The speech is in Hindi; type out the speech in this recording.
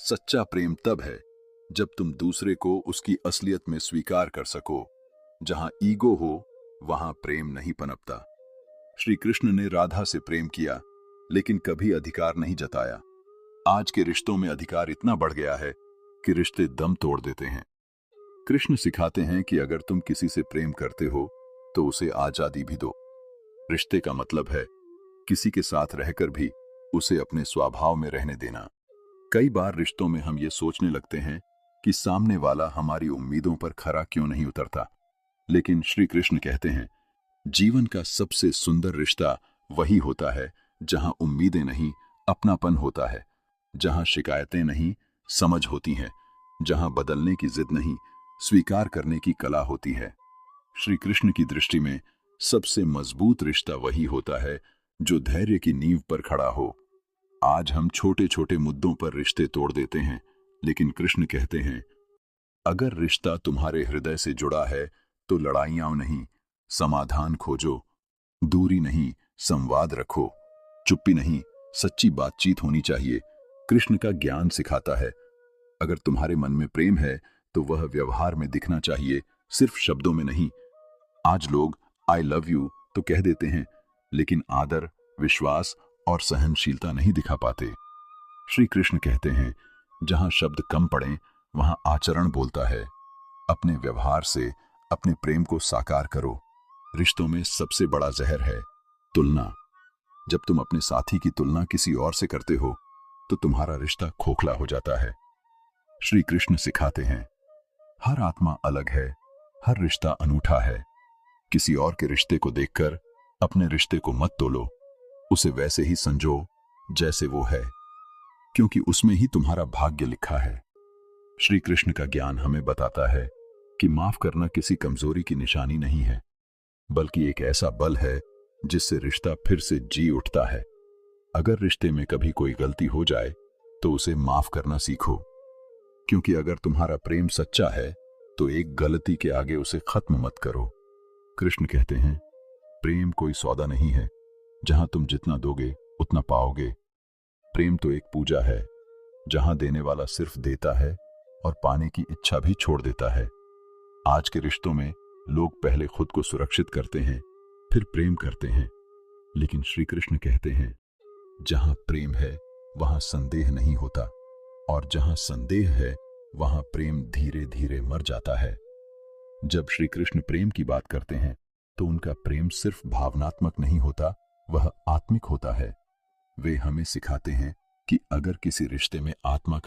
सच्चा प्रेम तब है जब तुम दूसरे को उसकी असलियत में स्वीकार कर सको। जहां ईगो हो वहां प्रेम नहीं पनपता। श्री कृष्ण ने राधा से प्रेम किया, लेकिन कभी अधिकार नहीं जताया। आज के रिश्तों में अधिकार इतना बढ़ गया है कि रिश्ते दम तोड़ देते हैं। कृष्ण सिखाते हैं कि अगर तुम किसी से प्रेम करते हो तो उसे आजादी भी दो। रिश्ते का मतलब है किसी के साथ रहकर भी उसे अपने स्वभाव में रहने देना। कई बार रिश्तों में हम ये सोचने लगते हैं कि सामने वाला हमारी उम्मीदों पर खरा क्यों नहीं उतरता, लेकिन श्री कृष्ण कहते हैं जीवन का सबसे सुंदर रिश्ता वही होता है जहां उम्मीदें नहीं, अपनापन होता है। जहां शिकायतें नहीं, समझ होती हैं। जहां बदलने की जिद नहीं, स्वीकार करने की कला होती है। श्री कृष्ण की दृष्टि में सबसे मजबूत रिश्ता वही होता है जो धैर्य की नींव पर खड़ा हो। आज हम छोटे छोटे मुद्दों पर रिश्ते तोड़ देते हैं, लेकिन कृष्ण कहते हैं अगर रिश्ता तुम्हारे हृदय से जुड़ा है तो लड़ाइयां नहीं, समाधान खोजो। दूरी नहीं, संवाद रखो। चुप्पी नहीं, सच्ची बातचीत होनी चाहिए। कृष्ण का ज्ञान सिखाता है अगर तुम्हारे मन में प्रेम है तो वह व्यवहार में दिखना चाहिए, सिर्फ शब्दों में नहीं। आज लोग आई लव यू तो कह देते हैं, लेकिन आदर, विश्वास और सहनशीलता नहीं दिखा पाते। श्री कृष्ण कहते हैं जहां शब्द कम पड़े वहां आचरण बोलता है। अपने व्यवहार से अपने प्रेम को साकार करो। रिश्तों में सबसे बड़ा जहर है तुलना। जब तुम अपने साथी की तुलना किसी और से करते हो तो तुम्हारा रिश्ता खोखला हो जाता है। श्री कृष्ण सिखाते हैं हर आत्मा अलग है, हर रिश्ता अनूठा है। किसी और के रिश्ते को देखकर अपने रिश्ते को मत तोलो। उसे वैसे ही संजो जैसे वो है, क्योंकि उसमें ही तुम्हारा भाग्य लिखा है। श्री कृष्ण का ज्ञान हमें बताता है कि माफ करना किसी कमजोरी की निशानी नहीं है, बल्कि एक ऐसा बल है जिससे रिश्ता फिर से जी उठता है। अगर रिश्ते में कभी कोई गलती हो जाए तो उसे माफ करना सीखो, क्योंकि अगर तुम्हारा प्रेम सच्चा है तो एक गलती के आगे उसे खत्म मत करो। कृष्ण कहते हैं प्रेम कोई सौदा नहीं है जहां तुम जितना दोगे उतना पाओगे। प्रेम तो एक पूजा है जहां देने वाला सिर्फ देता है और पाने की इच्छा भी छोड़ देता है। आज के रिश्तों में लोग पहले खुद को सुरक्षित करते हैं, फिर प्रेम करते हैं, लेकिन श्री कृष्ण कहते हैं जहां प्रेम है वहां संदेह नहीं होता, और जहां संदेह है वहां प्रेम धीरे धीरे मर जाता है। जब श्री कृष्ण प्रेम की बात करते हैं तो उनका प्रेम सिर्फ भावनात्मक नहीं होता, वह आत्मिक होता है। वे हमें सिखाते हैं कि अगर किसी रिश्ते में आत्मा